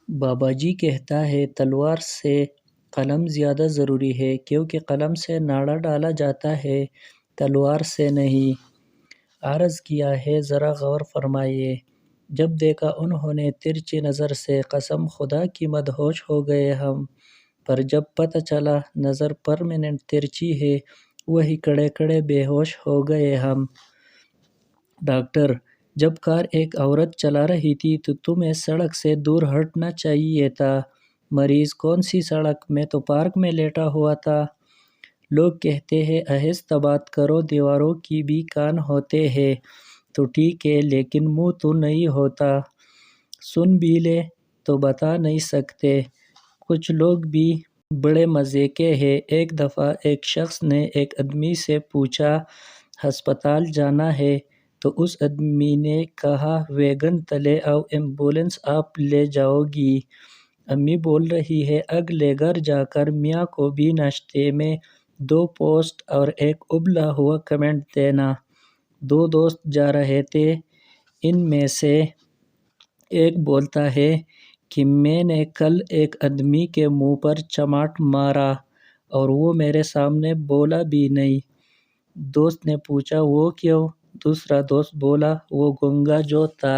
بابا جی کہتا ہے تلوار سے قلم زیادہ ضروری ہے کیونکہ قلم سے ناڑا ڈالا جاتا ہے، تلوار سے نہیں۔ عرض کیا ہے ذرا غور فرمائیے۔ جب دیکھا انہوں نے ترچھی نظر سے، قسم خدا کی مدہوش ہو گئے ہم، پر جب پتہ چلا نظر پرماننٹ ترچھی ہے، وہی کڑے کڑے بے ہوش ہو گئے ہم۔ ڈاکٹر: جب کار ایک عورت چلا رہی تھی تو تمہیں سڑک سے دور ہٹنا چاہیے تھا۔ مریض: کون سی سڑک؟ میں تو پارک میں لیٹا ہوا تھا۔ لوگ کہتے ہیں آہستہ بات کرو، دیواروں کی بھی کان ہوتے ہیں۔ تو ٹھیک ہے، لیکن منہ تو نہیں ہوتا۔ سن بھی لیں تو بتا نہیں سکتے۔ کچھ لوگ بھی بڑے مزے کے ہیں۔ ایک دفعہ ایک شخص نے ایک آدمی سے پوچھا ہسپتال جانا ہے؟ تو اس آدمی نے کہا ویگن تلے آؤ، ایمبولینس آپ لے جاؤ گی۔ امی بول رہی ہے اگلے گھر جا کر میاں کو بھی ناشتے میں 2 ٹوسٹ اور ایک ابلا ہوا کمنٹ دینا۔ 2 دوست جا رہے تھے، ان میں سے ایک بولتا ہے کہ میں نے کل ایک آدمی کے منہ پر چماٹ مارا اور وہ میرے سامنے بولا بھی نہیں۔ دوست نے پوچھا وہ کیوں؟ دوسرا دوست بولا وہ گنگا جو تھا۔